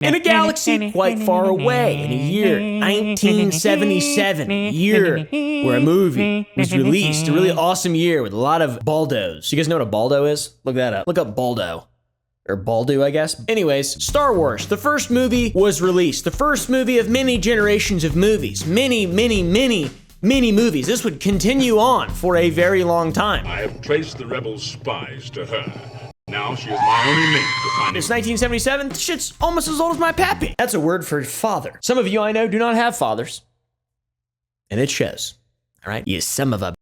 in a galaxy quite far away in a year 1977, a year where a movie was released. A really awesome year with a lot of baldos. You guys know what a baldo is? Look that up. Look up baldo. Or Baldu, I guess. Anyways, Star Wars, the first movie was released. The first movie of many generations of movies. Many movies. This would continue on for a very long time. I have traced the rebel spies to her. Now she is my only link to find It's 1977. This shit's almost as old as my pappy. That's a word for father. Some of you I know do not have fathers. And it shows. All right? You son of a...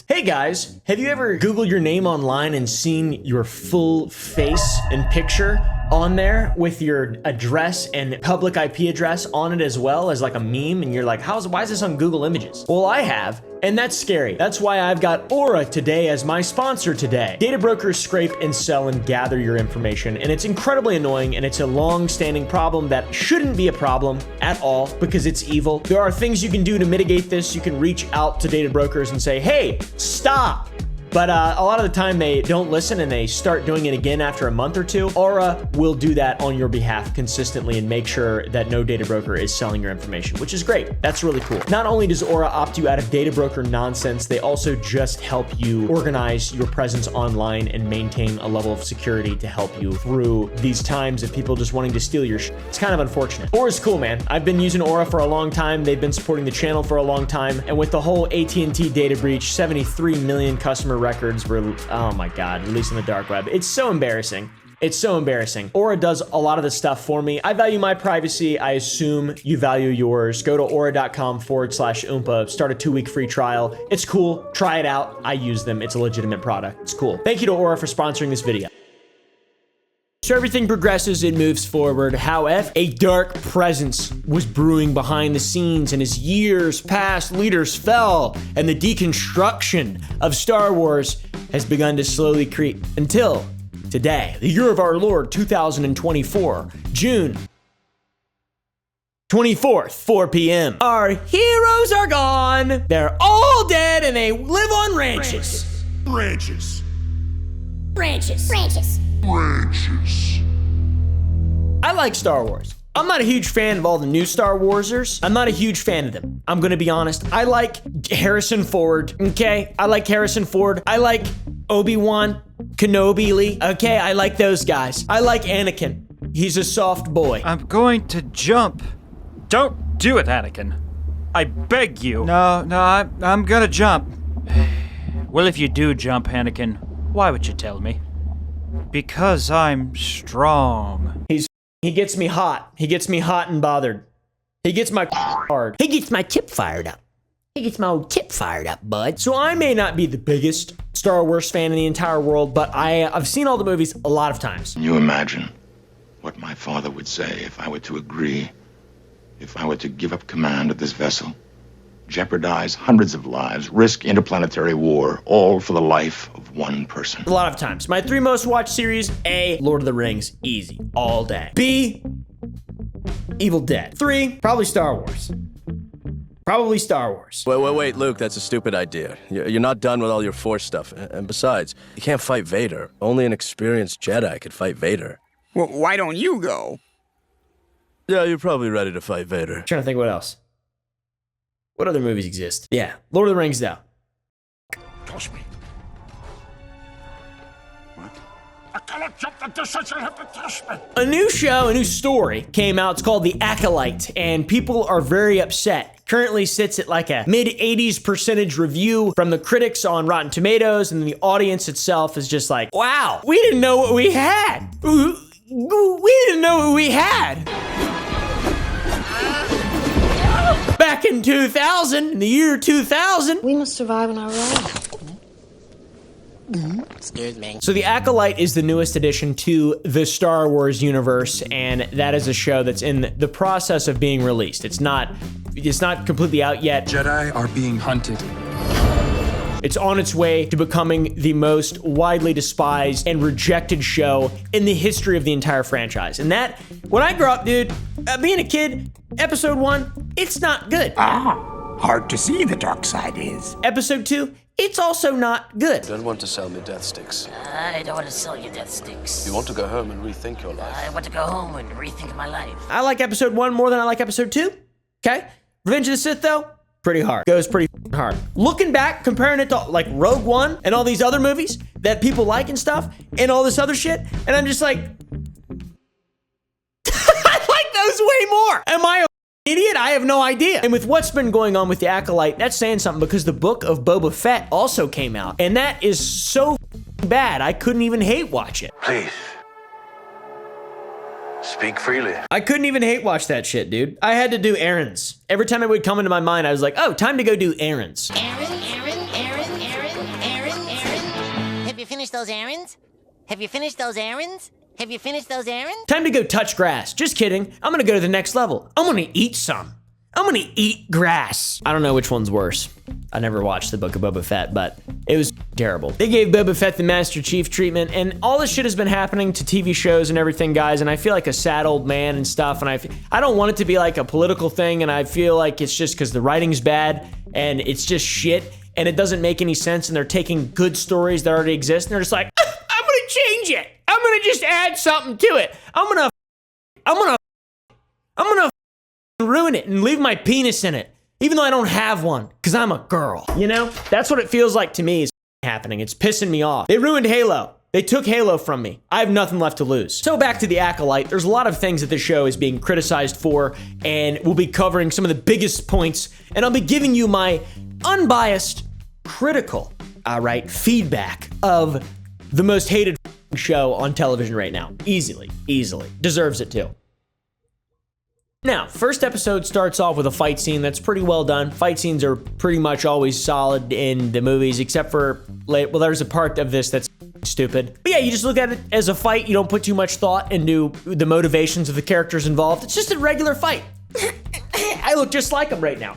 Hey guys, have you ever Googled your name online and seen your full face and picture on there with your address and public IP address on it as well as like a meme, and you're like, why is this on Google Images? Well, I have, and that's scary. That's why I've got Aura today as my sponsor today. Data brokers scrape and sell and gather your information, and it's incredibly annoying, and it's a long-standing problem that shouldn't be a problem at all because it's evil. There are things you can do to mitigate this. You can reach out to data brokers and say, hey, stop. But a lot of the time they don't listen and they start doing it again after a month or two. Aura will do that on your behalf consistently and make sure that no data broker is selling your information, which is great. That's really cool. Not only does Aura opt you out of data broker nonsense, they also just help you organize your presence online and maintain a level of security to help you through these times of people just wanting to steal your shit. It's kind of unfortunate. Aura's cool, man. I've been using Aura for a long time. They've been supporting the channel for a long time. And with the whole AT&T data breach, 73 million customer records were, oh my God, released on the dark web. It's so embarrassing. It's so embarrassing. Aura does a lot of the stuff for me. I value my privacy. I assume you value yours. Go to aura.com/oompa, start a 2-week free trial. It's cool. Try it out. I use them. It's a legitimate product. It's cool. Thank you to Aura for sponsoring this video. So everything progresses, it moves forward. However, a dark presence was brewing behind the scenes, and as years passed, leaders fell, and the deconstruction of Star Wars has begun to slowly creep until today, the year of our Lord 2024, June 24th, 4 p.m. Our heroes are gone. They're all dead, and they live on ranches. Branches. I like Star Wars. I'm not a huge fan of all the new Star Warsers. I'm not a huge fan of them. I'm gonna be honest. I like Harrison Ford, okay? I like Harrison Ford. I like Obi-Wan Kenobi, okay? I like those guys. I like Anakin. He's a soft boy. I'm going to jump. Don't do it, Anakin. I beg you. No, I'm gonna jump. Well, if you do jump, Anakin, why would you tell me? Because I'm strong. He gets me hot. He gets me hot and bothered. He gets my hard. He gets my tip fired up. He gets my old tip fired up, bud. So I may not be the biggest Star Wars fan in the entire world, but I've seen all the movies a lot of times. Can you imagine what my father would say if I were to agree, if I were to give up command of this vessel, jeopardize hundreds of lives, risk interplanetary war, all for the life of one person? A lot of times. My 3 most watched series: A, Lord of the Rings, easy, all day. B, Evil Dead. 3, probably Star Wars. Probably Star Wars. Wait, Luke, that's a stupid idea. You're not done with all your Force stuff. And besides, you can't fight Vader. Only an experienced Jedi could fight Vader. Well, why don't you go? Yeah, you're probably ready to fight Vader. I'm trying to think what else. What other movies exist? Yeah, Lord of the Rings though. Toss me. What? I cannot jump the distance. You'll have to toss me. A new show, a new story came out. It's called The Acolyte, and people are very upset. Currently sits at like a mid-80s% review from the critics on Rotten Tomatoes, and the audience itself is just like, wow, we didn't know what we had. We didn't know what we had. Back in 2000, in the year 2000. We must survive on our own. Excuse me. So The Acolyte is the newest addition to the Star Wars universe, and that is a show that's in the process of being released. It's not completely out yet. Jedi are being hunted. It's on its way to becoming the most widely despised and rejected show in the history of the entire franchise. And that, when I grew up, dude, being a kid, episode 1, it's not good. Hard to see the dark side is. Episode 2, it's also not good. You don't want to sell me death sticks. I don't want to sell you death sticks. You want to go home and rethink your life. I want to go home and rethink my life. I like episode 1 more than I like episode 2. Okay? Revenge of the Sith, though, pretty hard. Goes pretty hard. Looking back, comparing it to like Rogue One and all these other movies that people like and stuff, and all this other shit, and I'm just like, I like those way more. Am I an idiot? I have no idea. And with what's been going on with the Acolyte, that's saying something, because the book of Boba Fett also came out, and that is so bad, I couldn't even hate watch it. Please. Speak freely. I couldn't even hate watch that shit, dude. I had to do errands. Every time it would come into my mind, I was like, oh, time to go do errands. Aaron. Have you finished those errands? Have you finished those errands? Have you finished those errands? Time to go touch grass. Just kidding. I'm gonna go to the next level. I'm gonna eat some. I'm gonna eat grass. I don't know which one's worse. I never watched the Book of Boba Fett, but it was terrible. They gave Boba Fett the Master Chief treatment, and all this shit has been happening to TV shows and everything, guys, and I feel like a sad old man and stuff, and I don't want it to be like a political thing, and I feel like it's just because the writing's bad, and it's just shit, and it doesn't make any sense, and they're taking good stories that already exist, and they're just like, I'm gonna change it. I'm gonna just add something to it. I'm gonna ruin it and leave my penis in it, even though I don't have one, because I'm a girl. You know? That's what it feels like to me is happening. It's pissing me off. They ruined Halo. They took Halo from me. I have nothing left to lose. So back to the Acolyte. There's a lot of things that the show is being criticized for, and we'll be covering some of the biggest points, and I'll be giving you my unbiased, critical, feedback of the most hated show on television right now. Easily. Deserves it too. Now, first episode starts off with a fight scene that's pretty well done. Fight scenes are pretty much always solid in the movies, except for, well, there's a part of this that's stupid. But yeah, you just look at it as a fight. You don't put too much thought into the motivations of the characters involved. It's just a regular fight. I look just like him right now.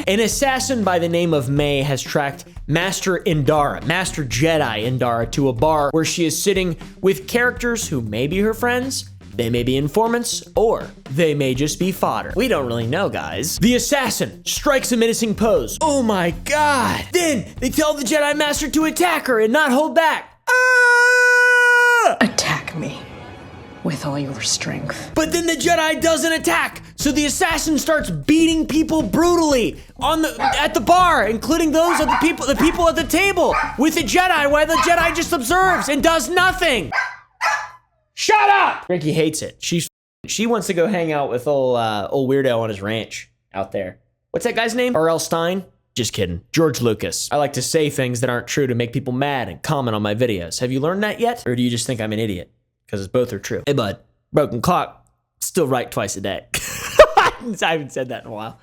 An assassin by the name of May has tracked Master Jedi Indara, to a bar where she is sitting with characters who may be her friends, they may be informants, or they may just be fodder. We don't really know, guys. The assassin strikes a menacing pose. Oh my god. Then they tell the Jedi Master to attack her and not hold back. Attack me with all your strength. But then the Jedi doesn't attack, so the assassin starts beating people brutally at the bar, including those of the people at the table with the Jedi, while the Jedi just observes and does nothing. Shut up! Ricky hates it. She wants to go hang out with old weirdo on his ranch out there. What's that guy's name? R.L. Stein? Just kidding. George Lucas. I like to say things that aren't true to make people mad and comment on my videos. Have you learned that yet? Or do you just think I'm an idiot? Because both are true. Hey, bud. Broken clock. Still right twice a day. I haven't said that in a while.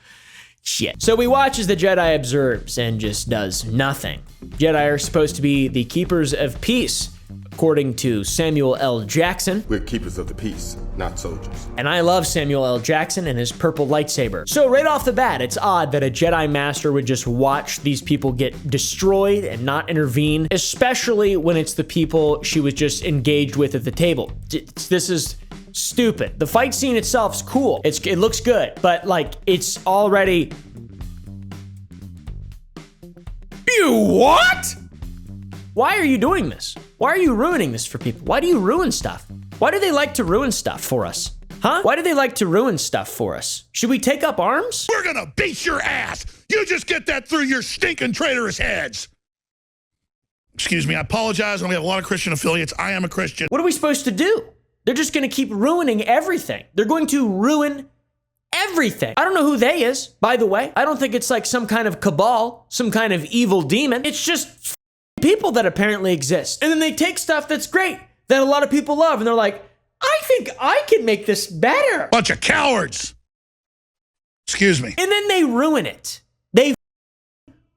Shit. So we watch as the Jedi observes and just does nothing. Jedi are supposed to be the keepers of peace, according to Samuel L. Jackson. We're keepers of the peace, not soldiers. And I love Samuel L. Jackson and his purple lightsaber. So right off the bat, it's odd that a Jedi Master would just watch these people get destroyed and not intervene, especially when it's the people she was just engaged with at the table. This is stupid. The fight scene itself is cool. It looks good, but like it's already... You what? Why are you doing this? Why are you ruining this for people? Why do you ruin stuff? Why do they like to ruin stuff for us? Huh? Why do they like to ruin stuff for us? Should we take up arms? We're gonna beat your ass! You just get that through your stinking traitorous heads! Excuse me, I apologize. We have a lot of Christian affiliates. I am a Christian. What are we supposed to do? They're just gonna keep ruining everything. They're going to ruin everything. I don't know who they is, by the way. I don't think it's like some kind of cabal, some kind of evil demon. It's just people that apparently exist. And then they take stuff that's great, that a lot of people love, and they're like, I think I can make this better. Bunch of cowards. Excuse me. And then they ruin it. They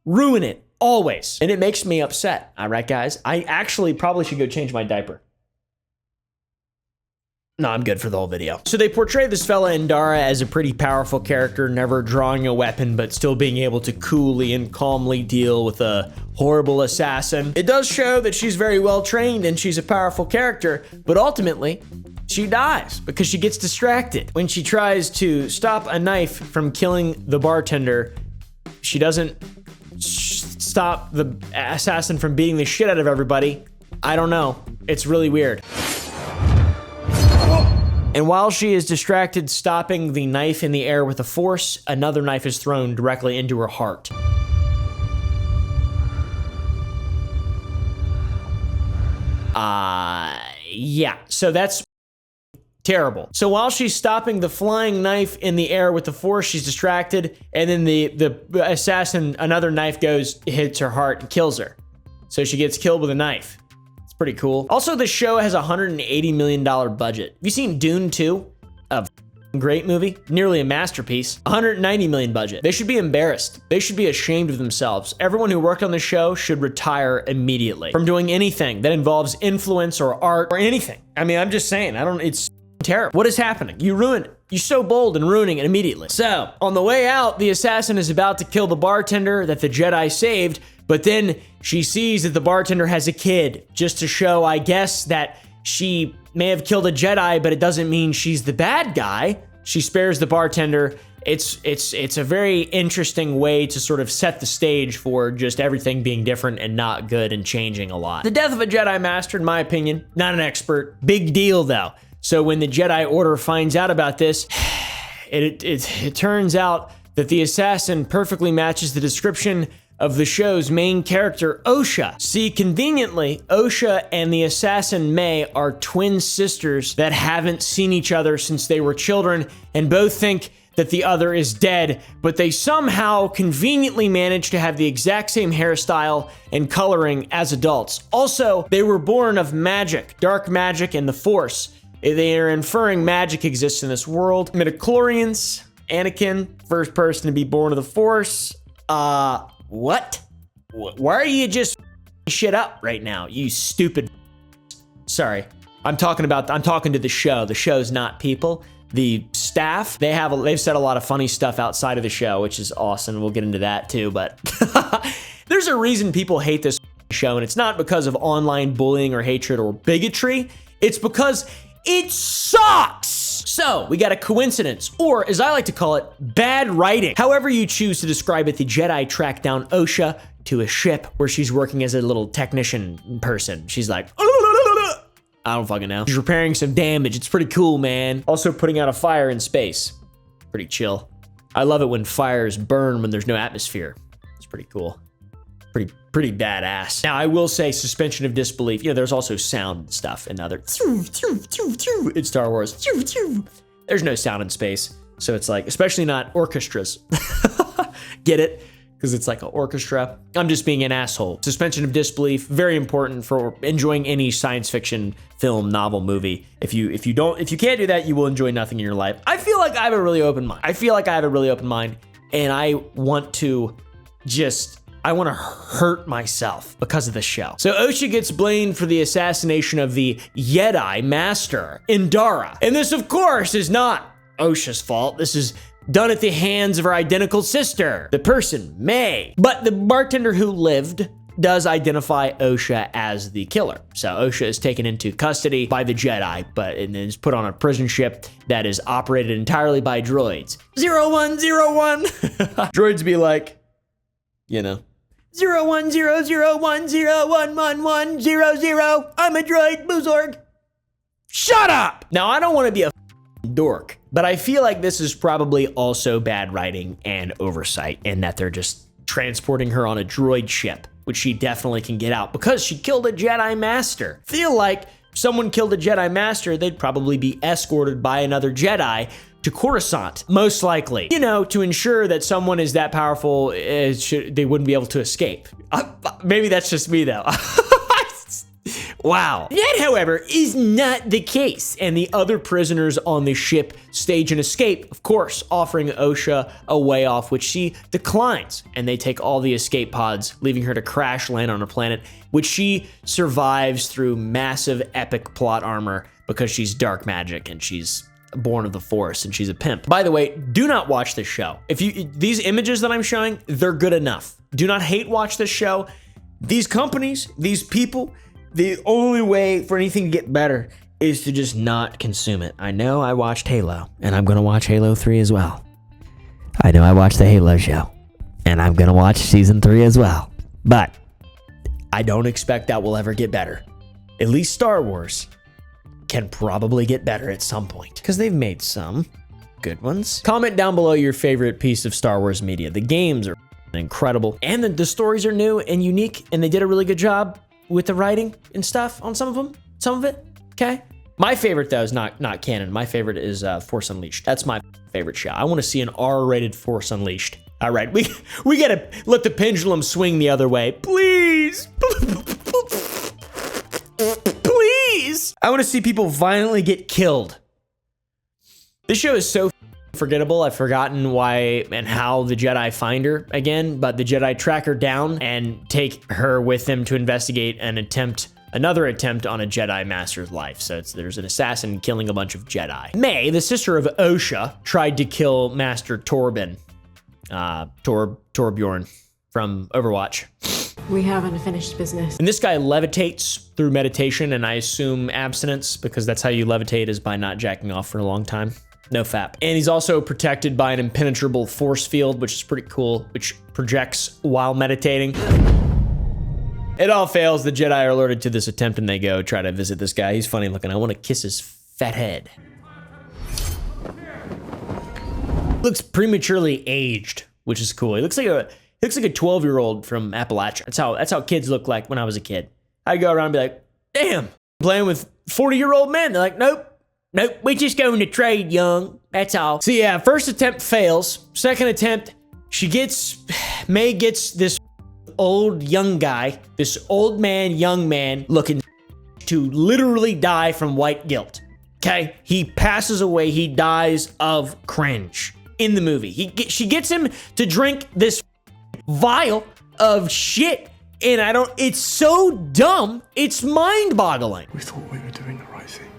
ruin it, always. And it makes me upset, all right, guys? I actually probably should go change my diaper. No, I'm good for the whole video. So they portray this fella Indara as a pretty powerful character, never drawing a weapon, but still being able to coolly and calmly deal with a horrible assassin. It does show that she's very well trained and she's a powerful character, but ultimately, she dies because she gets distracted. When she tries to stop a knife from killing the bartender, she doesn't stop the assassin from beating the shit out of everybody. I don't know. It's really weird. And while she is distracted stopping the knife in the air with the Force, another knife is thrown directly into her heart. Yeah, so that's terrible. So while she's stopping the flying knife in the air with the Force, she's distracted, and then the assassin, another knife hits her heart and kills her. So she gets killed with a knife. It's pretty cool. Also, the show has a $180 million budget. Have you seen Dune 2? A great movie, nearly a masterpiece. $190 million budget. They should be embarrassed. They should be ashamed of themselves. Everyone who worked on the show should retire immediately from doing anything that involves influence or art or anything. I mean, I'm just saying, it's terrible. What is happening? You ruined it. You're so bold in ruining it immediately. So, on the way out, the assassin is about to kill the bartender that the Jedi saved, but then she sees that the bartender has a kid, just to show, I guess, that she may have killed a Jedi, but it doesn't mean she's the bad guy. She spares the bartender. It's a very interesting way to sort of set the stage for just everything being different and not good and changing a lot. The death of a Jedi Master, in my opinion, not an expert. Big deal, though. So when the Jedi Order finds out about this, it turns out that the assassin perfectly matches the description of the show's main character, Osha. See, conveniently, Osha and the assassin May are twin sisters that haven't seen each other since they were children and both think that the other is dead, but they somehow conveniently manage to have the exact same hairstyle and coloring as adults. Also, they were born of magic, dark magic, and the Force. They are inferring magic exists in this world. Midichlorians, Anakin, first person to be born of the Force. What? Why are you just shit up right now, you stupid? Sorry, I'm talking to the show. The show's not people. The staff, they've said a lot of funny stuff outside of the show, which is awesome. We'll get into that too, but there's a reason people hate this show, and it's not because of online bullying or hatred or bigotry. It's because it sucks! So, we got a coincidence, or as I like to call it, bad writing. However you choose to describe it, the Jedi track down Osha to a ship where she's working as a little technician person. She's like, I don't fucking know. She's repairing some damage. It's pretty cool, man. Also putting out a fire in space. Pretty chill. I love it when fires burn when there's no atmosphere. It's pretty cool. Pretty badass. Now, I will say suspension of disbelief. There's also sound stuff in other in Star Wars. There's no sound in space. So it's like, especially not orchestras. Get it? Because it's like an orchestra. I'm just being an asshole. Suspension of disbelief, very important for enjoying any science fiction film, novel, movie. If you can't do that, you will enjoy nothing in your life. I feel like I have a really open mind. And I want to hurt myself because of the show. So Osha gets blamed for the assassination of the Jedi Master, Indara. And this, of course, is not Osha's fault. This is done at the hands of her identical sister, the person, May. But the bartender who lived does identify Osha as the killer. So Osha is taken into custody by the Jedi, and is put on a prison ship that is operated entirely by droids. 0101. Droids be like, 0100101100. I'm a droid, Boozorg. Shut up! Now, I don't want to be a dork, but I feel like this is probably also bad writing and oversight, in that they're just transporting her on a droid ship, which she definitely can get out because she killed a Jedi Master. Feel like someone killed a Jedi Master, they'd probably be escorted by another Jedi to Coruscant, most likely. To ensure that someone is that powerful, they wouldn't be able to escape. Maybe that's just me, though. Wow. That, however, is not the case, and the other prisoners on the ship stage an escape, of course, offering Osha a way off, which she declines, and they take all the escape pods, leaving her to crash land on a planet, which she survives through massive epic plot armor because she's dark magic and she's born of the Force and she's a pimp. By the way, do not watch this show. These images that I'm showing, they're good enough. Do not hate watch this show. These companies, these people, the only way for anything to get better is to just not consume it. I know I watched Halo, and I'm gonna watch Halo 3 as well. I know I watched the Halo show, and I'm gonna watch season 3 as well. But I don't expect that will ever get better. At least Star Wars can probably get better at some point, because they've made some good ones. Comment down below your favorite piece of Star Wars media. The games are incredible, and the stories are new and unique, and they did a really good job with the writing and stuff on some of them, some of it, okay? My favorite, though, is not canon. My favorite is Force Unleashed. That's my favorite show. I want to see an R-rated Force Unleashed. All right, we gotta let the pendulum swing the other way. Please. Please. I want to see people violently get killed. This show is so forgettable. I've forgotten why and how the Jedi find her again, but the Jedi track her down and take her with them to investigate another attempt on a Jedi Master's life. So there's an assassin killing a bunch of Jedi. May, the sister of Osha, tried to kill Master Torbin, Torbjorn from Overwatch. We have unfinished business. And this guy levitates through meditation, and I assume abstinence, because that's how you levitate, is by not jacking off for a long time. No fap. And he's also protected by an impenetrable force field, which is pretty cool, which projects while meditating. It all fails. The Jedi are alerted to this attempt, and they go try to visit this guy. He's funny looking. I want to kiss his fat head. Looks prematurely aged, which is cool. He looks like a 12-year-old from Appalachia. That's how kids look like when I was a kid. I'd go around and be like, damn, playing with 40-year-old men. They're like, nope, we just going to trade, young. That's all. So yeah, first attempt fails. Second attempt, May gets this old young guy, this old man, young man looking to literally die from white guilt. Okay? He passes away. He dies of cringe in the movie. She gets him to drink this vial of shit, and it's so dumb, it's mind-boggling. We thought we were doing the right thing.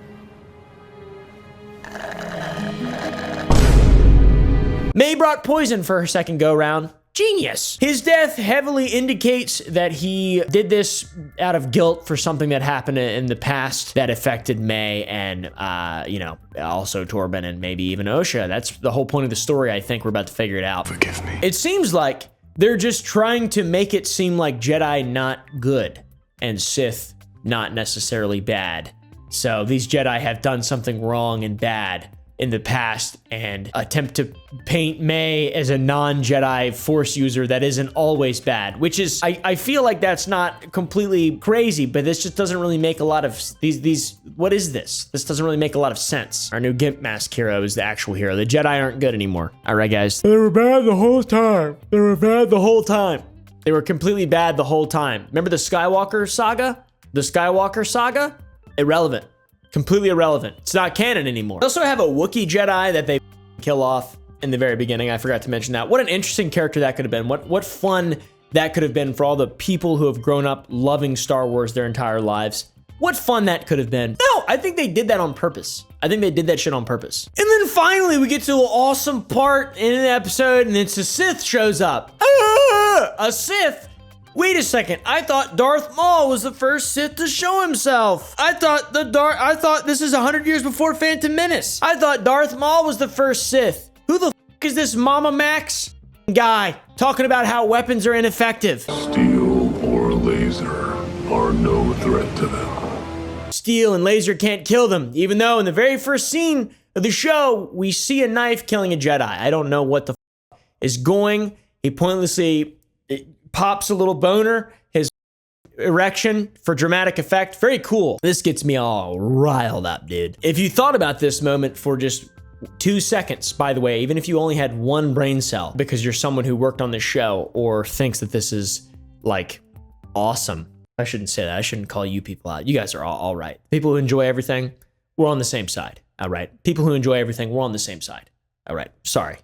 May brought poison for her second go-round. Genius. His death heavily indicates that he did this out of guilt for something that happened in the past that affected May and, also Torbin and maybe even Osha. That's the whole point of the story. I think we're about to figure it out. Forgive me. It seems like they're just trying to make it seem like Jedi not good and Sith not necessarily bad. So these Jedi have done something wrong and bad in the past and attempt to paint May as a non-Jedi Force user that isn't always bad, which is, I feel like that's not completely crazy, but this just doesn't really make a lot of, what is this? This doesn't really make a lot of sense. Our new Gimp Mask hero is the actual hero. The Jedi aren't good anymore. All right, guys. They were bad the whole time. They were bad the whole time. They were completely bad the whole time. Remember the Skywalker saga? The Skywalker saga? Irrelevant. Completely irrelevant. It's not canon anymore. They also have a Wookiee Jedi that they kill off in the very beginning. I forgot to mention that. What an interesting character that could have been. What fun that could have been for all the people who have grown up loving Star Wars their entire lives. What fun that could have been. No, I think they did that on purpose. I think they did that shit on purpose. And then finally we get to an awesome part in an episode, and it's a Sith shows up. A Sith? Wait a second, I thought Darth Maul was the first Sith to show himself. I thought this is 100 years before Phantom Menace. I thought Darth Maul was the first Sith. Who the f is this Mama Max guy talking about how weapons are ineffective? Steel or laser are no threat to them. Steel and laser can't kill them, even though in the very first scene of the show, we see a knife killing a Jedi. I don't know what the f is going. He pointlessly pops a little boner, his erection for dramatic effect. Very cool. This gets me all riled up, dude. If you thought about this moment for just 2 seconds, by the way, even if you only had one brain cell because you're someone who worked on this show or thinks that this is like awesome. I shouldn't say that. I shouldn't call you people out. You guys are all right. People who enjoy everything, we're on the same side. All right. People who enjoy everything, we're on the same side. All right. Sorry.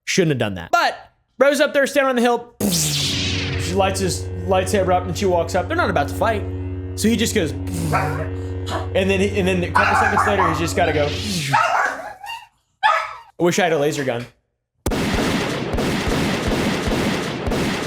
Shouldn't have done that. But bro's up there standing on the hill. She lights his lightsaber up and she walks up. They're not about to fight. So he just goes, and then a couple seconds later, he's just got to go. I wish I had a laser gun.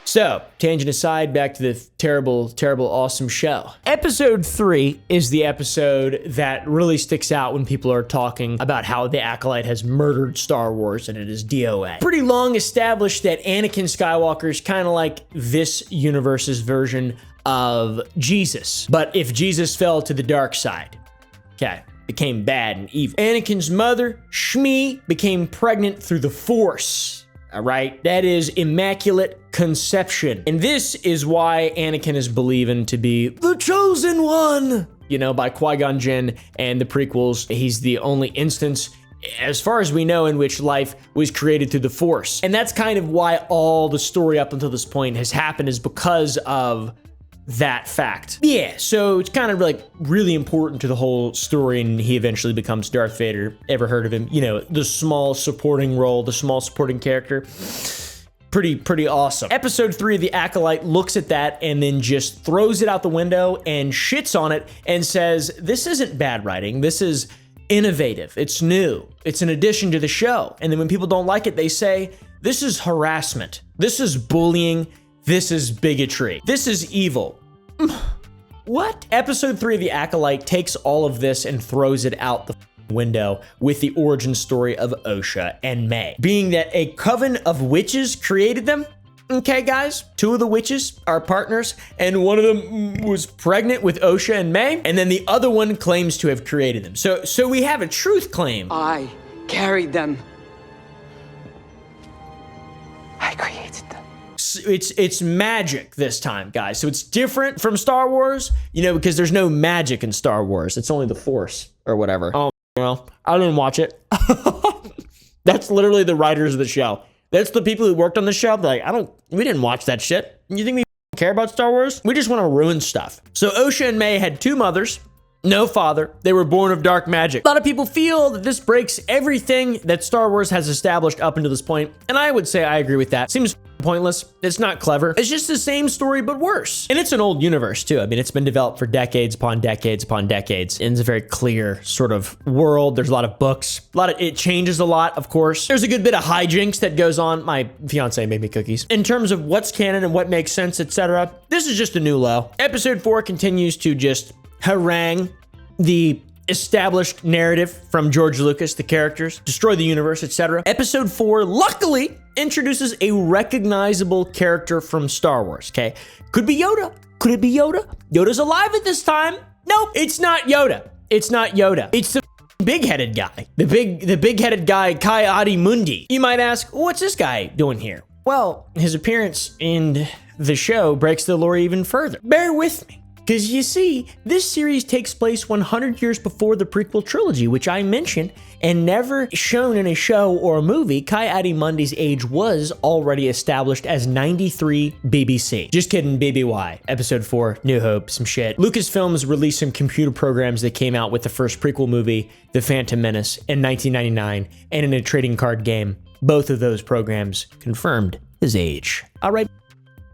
So, tangent aside, back to the terrible, awesome show. Episode 3 is the episode that really sticks out when people are talking about how the Acolyte has murdered Star Wars and it is DOA. Pretty long established that Anakin Skywalker is kind of like this universe's version of Jesus. But if Jesus fell to the dark side, okay, became bad and evil. Anakin's mother, Shmi, became pregnant through the Force. All right, that is Immaculate Conception. And this is why Anakin is believed to be the chosen one, you know, by Qui-Gon Jinn and the prequels. He's the only instance, as far as we know, in which life was created through the Force. And that's kind of why all the story up until this point has happened, is because of that fact. Yeah, so it's kind of like really important to the whole story, and he eventually becomes Darth Vader. Ever heard of him? You know, the small supporting role, the small supporting character. Pretty awesome. Episode 3 of The Acolyte looks at that and then just throws it out the window and shits on it and says, this isn't bad writing, this is innovative, it's new, it's an addition to the show. And then when people don't like it, they say, this is harassment, this is bullying, this is bigotry, this is evil. What? Episode 3 of The Acolyte takes all of this and throws it out the window with the origin story of Osha and May. Being that a coven of witches created them, okay guys, 2 of the witches are partners, and one of them was pregnant with Osha and May, and then the other one claims to have created them. So we have a truth claim. I carried them. I created them. It's magic this time, guys. So it's different from Star Wars, you know, because there's no magic in Star Wars. It's only the Force or whatever. Oh, well, I didn't watch it. That's literally the writers of the show. That's the people who worked on the show. They're like, we didn't watch that shit. You think we care about Star Wars? We just want to ruin stuff. So Osha and May had 2 mothers, no father. They were born of dark magic. A lot of people feel that this breaks everything that Star Wars has established up until this point, and I would say I agree with that. Seems pointless. It's not clever. It's just the same story, but worse. And it's an old universe too. I mean, it's been developed for decades upon decades upon decades. And it's a very clear sort of world. There's a lot of books. It changes a lot, of course. There's a good bit of hijinks that goes on. My fiance made me cookies. In terms of what's canon and what makes sense, etc., this is just a new low. Episode 4 continues to just harangue the established narrative from George Lucas, the characters, destroy the universe, etc. Episode 4, luckily, introduces a recognizable character from Star Wars, okay? Could be Yoda. Could it be Yoda? Yoda's alive at this time. Nope, it's not Yoda. It's not Yoda. It's the big-headed guy. The big-headed guy, Ki-Adi-Mundi. You might ask, what's this guy doing here? Well, his appearance in the show breaks the lore even further. Bear with me. Because you see, this series takes place 100 years before the prequel trilogy, which I mentioned, and never shown in a show or a movie. Ki-Adi-Mundi's age was already established as 93 BBC. Just kidding, BBY. Episode 4, New Hope, some shit. Lucasfilms released some computer programs that came out with the first prequel movie, The Phantom Menace, in 1999, and in a trading card game. Both of those programs confirmed his age. All right.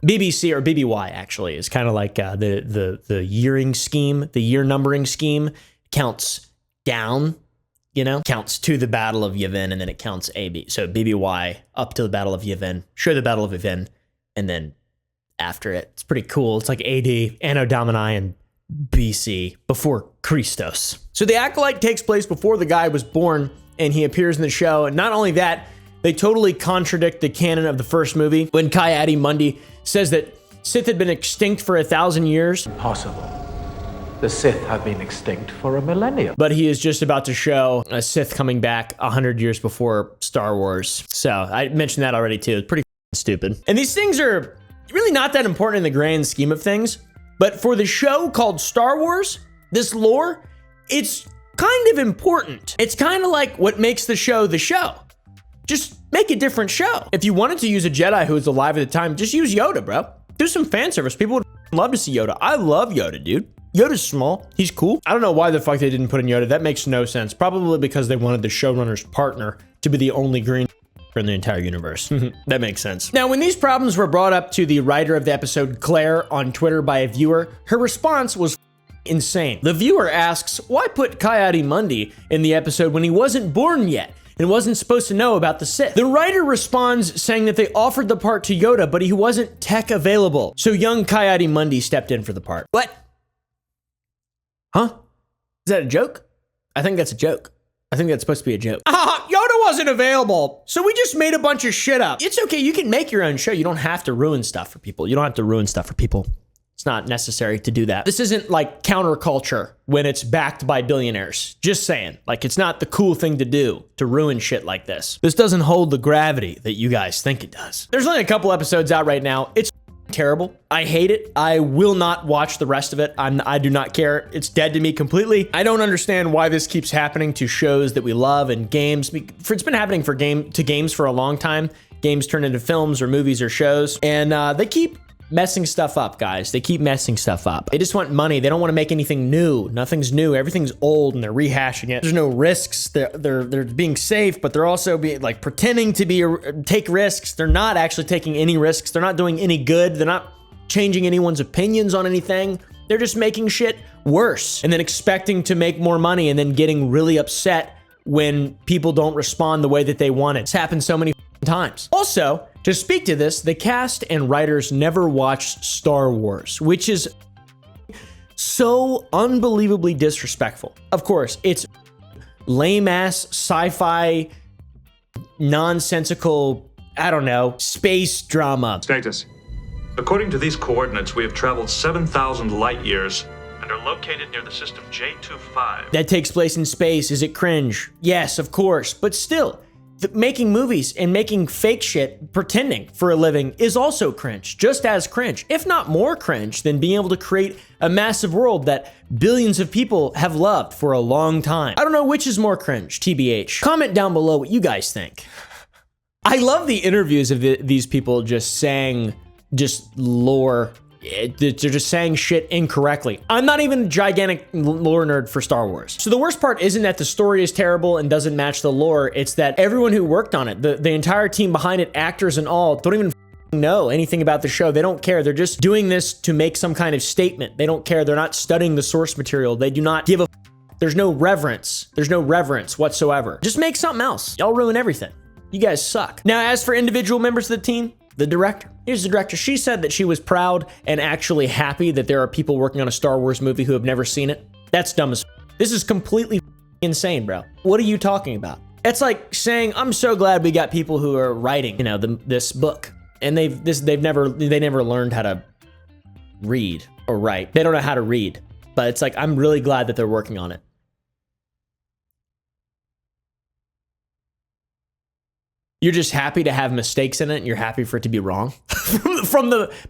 BBC, or BBY actually, is kind of like the yearing scheme, the year numbering scheme. Counts down, you know, counts to the Battle of Yavin, and then it counts AB. So BBY up to the Battle of Yavin, show the Battle of Yavin, and then after it. It's pretty cool. It's like AD, Anno Domini, and BC, before Christos. So the Acolyte takes place before the guy was born, and he appears in the show. And not only that, they totally contradict the canon of the first movie when Ki-Adi-Mundi says that Sith had been extinct for 1,000 years. Impossible. The Sith have been extinct for a millennium. But he is just about to show a Sith coming back 100 years before Star Wars. So I mentioned that already too. It's pretty stupid. And these things are really not that important in the grand scheme of things. But for the show called Star Wars, this lore, it's kind of important. It's kind of like what makes the show the show. Just make a different show. If you wanted to use a Jedi who was alive at the time, just use Yoda, bro. Do some fan service. People would love to see Yoda. I love Yoda, dude. Yoda's small. He's cool. I don't know why the fuck they didn't put in Yoda. That makes no sense. Probably because they wanted the showrunner's partner to be the only green in the entire universe. That makes sense. Now, when these problems were brought up to the writer of the episode, Claire, on Twitter by a viewer, her response was insane. The viewer asks, why put Ki-Adi-Mundi in the episode when he wasn't born yet? and wasn't supposed to know about the Sith. The writer responds saying that they offered the part to Yoda, but he wasn't tech available. So young Ki-Adi-Mundi stepped in for the part. What? Huh? Is that a joke? I think that's a joke. I think that's supposed to be a joke. Yoda wasn't available, so we just made a bunch of shit up. It's okay, you can make your own show. You don't have to ruin stuff for people. You don't have to ruin stuff for people. It's not necessary to do that. This isn't like counterculture when it's backed by billionaires. Just saying, like, it's not the cool thing to do to ruin shit like this. This doesn't hold the gravity that you guys think it does. There's only a couple episodes out right now. It's terrible. I hate it. I will not watch the rest of it. I do not care. It's dead to me completely. I don't understand why this keeps happening to shows that we love and games. It's been happening to games for a long time. Games turn into films or movies or shows, and they keep messing stuff up, guys. They keep messing stuff up. They just want money. They don't want to make anything new. Nothing's new. Everything's old, and they're rehashing it. There's no risks. They're being safe, but they're also like pretending to take risks. They're not actually taking any risks. They're not doing any good. They're not changing anyone's opinions on anything. They're just making shit worse, and then expecting to make more money, and then getting really upset when people don't respond the way that they want it. It's happened so many times. Also, to speak to this, the cast and writers never watched Star Wars, which is so unbelievably disrespectful. Of course, it's lame-ass sci-fi, nonsensical, I don't know, space drama. Status. According to these coordinates, we have traveled 7,000 light years and are located near the system J25. That takes place in space. Is it cringe? Yes, of course, but still, making movies and making fake shit, pretending for a living, is also cringe. Just as cringe, if not more cringe, than being able to create a massive world that billions of people have loved for a long time. I don't know which is more cringe, TBH. Comment down below what you guys think. I love the interviews of these people just saying lore. They're just saying shit incorrectly. I'm not even a gigantic lore nerd for Star Wars. So the worst part isn't that the story is terrible and doesn't match the lore. It's that everyone who worked on it, the entire team behind it, actors and all, don't even know anything about the show. They don't care. They're just doing this to make some kind of statement. They don't care. They're not studying the source material. They do not give a There's no reverence. There's no reverence whatsoever. Just make something else. Y'all ruin everything. You guys suck. Now, as for individual members of the team, the director. Here's the director. She said that she was proud and actually happy that there are people working on a Star Wars movie who have never seen it. That's dumb as f. This is completely insane, bro. What are you talking about? It's like saying, I'm so glad we got people who are writing, this book. And they never learned how to read or write. They don't know how to read. But it's like, I'm really glad that they're working on it. You're just happy to have mistakes in it, and you're happy for it to be wrong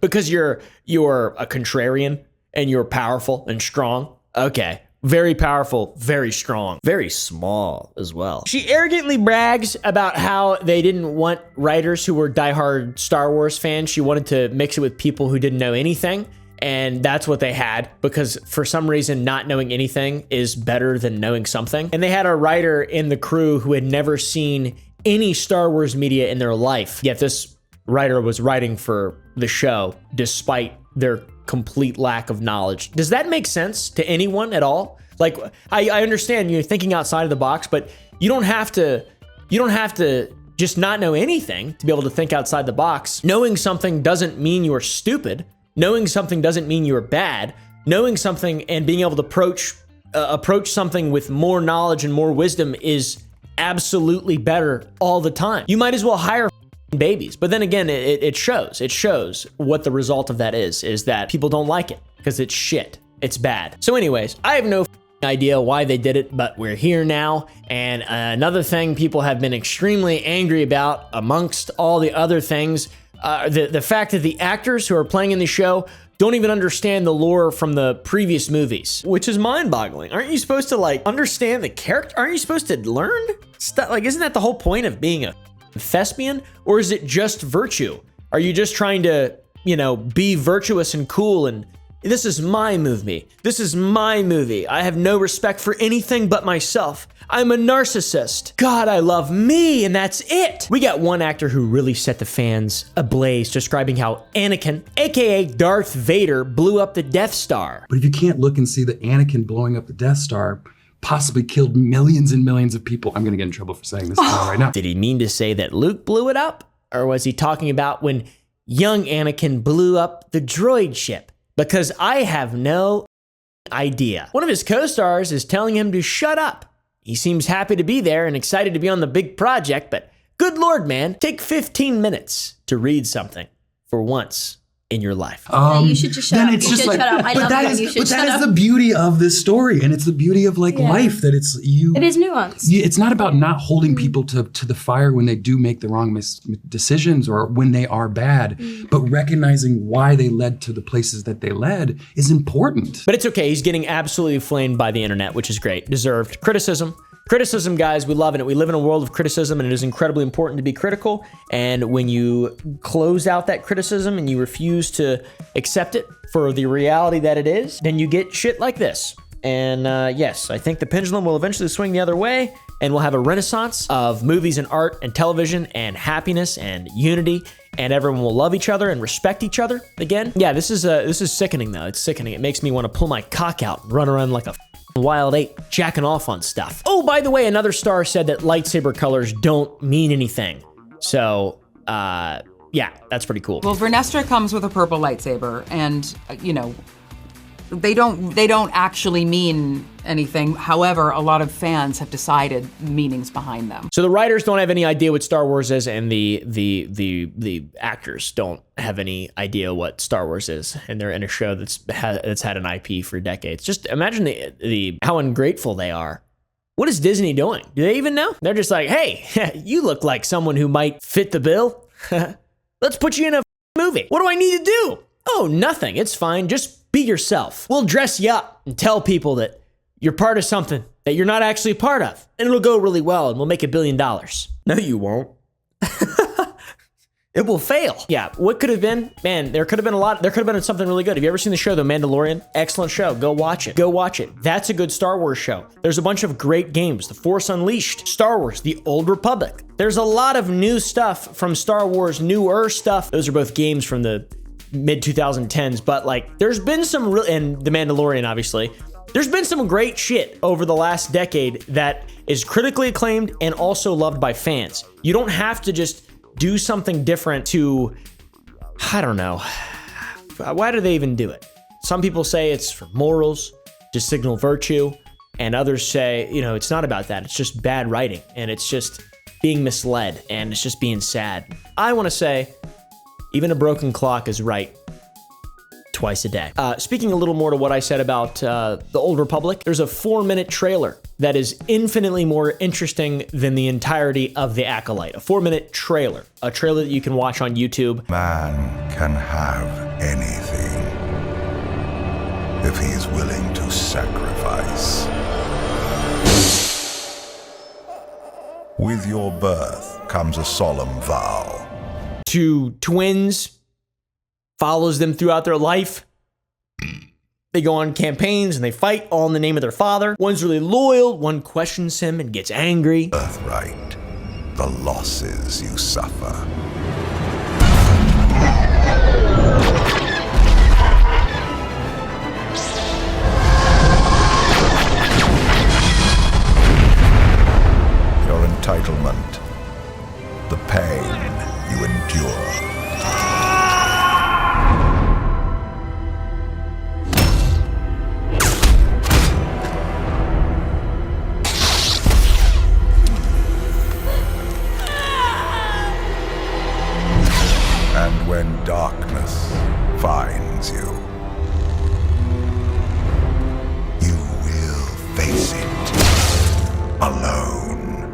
because you're a contrarian and you're powerful and strong. Okay. Very powerful, very strong, very small as well. She arrogantly brags about how they didn't want writers who were diehard Star Wars fans. She wanted to mix it with people who didn't know anything, and that's what they had, because for some reason, not knowing anything is better than knowing something. And they had a writer in the crew who had never seen any Star Wars media in their life, yet this writer was writing for the show despite their complete lack of knowledge. Does that make sense to anyone at all? Like, I understand you're thinking outside of the box, but you don't have to just not know anything to be able to think outside the box. Knowing something doesn't mean you're stupid. Knowing something doesn't mean you're bad. Knowing something and being able to approach something with more knowledge and more wisdom is absolutely better all the time. You might as well hire babies. But then again, it shows. It shows what the result of that is that people don't like it because it's shit. It's bad. So anyways, I have no idea why they did it, but we're here now. And another thing people have been extremely angry about, amongst all the other things, the fact that the actors who are playing in the show don't even understand the lore from the previous movies, which is mind-boggling. Aren't you supposed to understand the character? Aren't you supposed to learn stuff? Isn't that the whole point of being a thespian? Or is it just virtue? Are you just trying to, be virtuous and cool and this is my movie. This is my movie. I have no respect for anything but myself. I'm a narcissist. God, I love me, and that's it. We got one actor who really set the fans ablaze, describing how Anakin, aka Darth Vader, blew up the Death Star. But if you can't look and see the Anakin blowing up the Death Star, possibly killed millions and millions of people. I'm going to get in trouble for saying this right now. Did he mean to say that Luke blew it up? Or was he talking about when young Anakin blew up the droid ship? Because I have no idea. One of his co-stars is telling him to shut up. He seems happy to be there and excited to be on the big project, but good Lord, man, take 15 minutes to read something for once in your life. You should just shut up. It's just like, shut up. I love you. You should shut up. That is the beauty of this story, and it's the beauty of life that it's you. It is nuanced. It's not about not holding people to the fire when they do make the wrong decisions or when they are bad, but recognizing why they led to the places that they led is important. But it's okay. He's getting absolutely flamed by the internet, which is great. Deserved criticism. Criticism, guys, we love it. We live in a world of criticism, and it is incredibly important to be critical. And when you close out that criticism and you refuse to accept it for the reality that it is, then you get shit like this. And yes, I think the pendulum will eventually swing the other way, and we'll have a renaissance of movies and art and television and happiness and unity, and everyone will love each other and respect each other again. Yeah, this is sickening, though. It's sickening. It makes me want to pull my cock out and run around like a wild ape, jacking off on stuff. Oh, by the way, another star said that lightsaber colors don't mean anything. So, yeah, that's pretty cool. Well, Vernestra comes with a purple lightsaber, and you know, they don't actually mean anything. However, a lot of fans have decided meanings behind them. So the writers don't have any idea what Star Wars is, and the actors don't have any idea what Star Wars is, and they're in a show that's had an IP for decades. Just imagine how ungrateful they are. What is Disney doing? Do they even know? They're just like, hey, you look like someone who might fit the bill. Let's put you in a movie. What do I need to do? Oh, nothing. It's fine. Just be yourself. We'll dress you up and tell people that you're part of something that you're not actually a part of. And it'll go really well and we'll make $1 billion. No, you won't. It will fail. Yeah, what could have been? Man, there could have been a lot. There could have been something really good. Have you ever seen the show The Mandalorian? Excellent show. Go watch it. Go watch it. That's a good Star Wars show. There's a bunch of great games. The Force Unleashed, Star Wars, The Old Republic. There's a lot of new stuff from Star Wars, newer stuff. Those are both games from the mid 2010s, but like there's been some real, and The Mandalorian, obviously, there's been some great shit over the last decade that is critically acclaimed and also loved by fans. You don't have to just do something different to, I don't know. Why do they even do it? Some people say it's for morals, to signal virtue, and others say, you know, it's not about that. It's just bad writing, and it's just being misled, and it's just being sad. I want to say, even a broken clock is right twice a day. Speaking a little more to what I said about The Old Republic, there's a 4-minute trailer that is infinitely more interesting than the entirety of The Acolyte. A 4-minute trailer. A trailer that you can watch on YouTube. Man can have anything if he's willing to sacrifice. With your birth comes a solemn vow. To twins, follows them throughout their life. They go on campaigns and they fight all in the name of their father. One's really loyal, one questions him and gets angry. Birthright, the losses you suffer. Your entitlement, the pain you endure. And when darkness finds you, you will face it alone.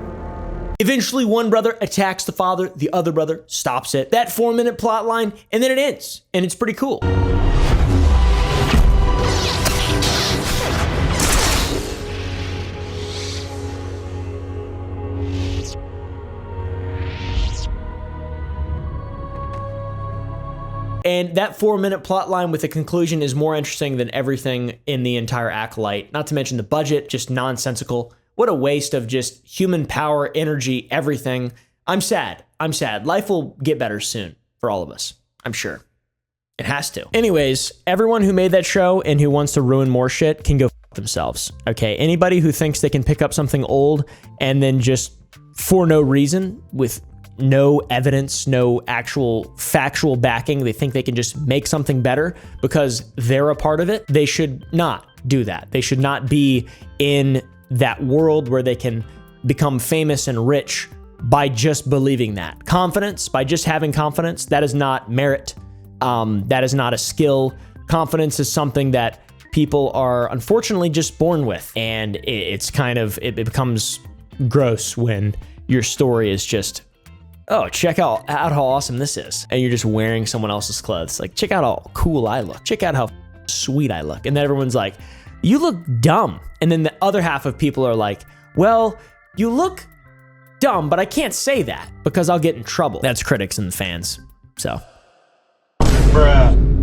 Eventually, one brother attacks the father, the other brother stops it. That 4-minute plot line, and then it ends. And it's pretty cool. And that 4-minute plot line with a conclusion is more interesting than everything in the entire Acolyte. Not to mention the budget, just nonsensical. What a waste of just human power, energy, everything. I'm sad. I'm sad. Life will get better soon for all of us. I'm sure. It has to. Anyways, everyone who made that show and who wants to ruin more shit can go themselves. Okay, anybody who thinks they can pick up something old and then just for no reason, with no evidence, no actual factual backing, they think they can just make something better because they're a part of it, they should not do that. They should not be in that world where they can become famous and rich by just believing that. Confidence, by just having confidence, that is not merit. That is not a skill. Confidence is something that people are unfortunately just born with. And it's kind of, it becomes gross when your story is just, oh, check out how awesome this is. And you're just wearing someone else's clothes. Like, check out how cool I look. Check out how sweet I look. And then everyone's like, you look dumb. And then the other half of people are like, well, you look dumb, but I can't say that because I'll get in trouble. That's critics and fans. So. Bruh.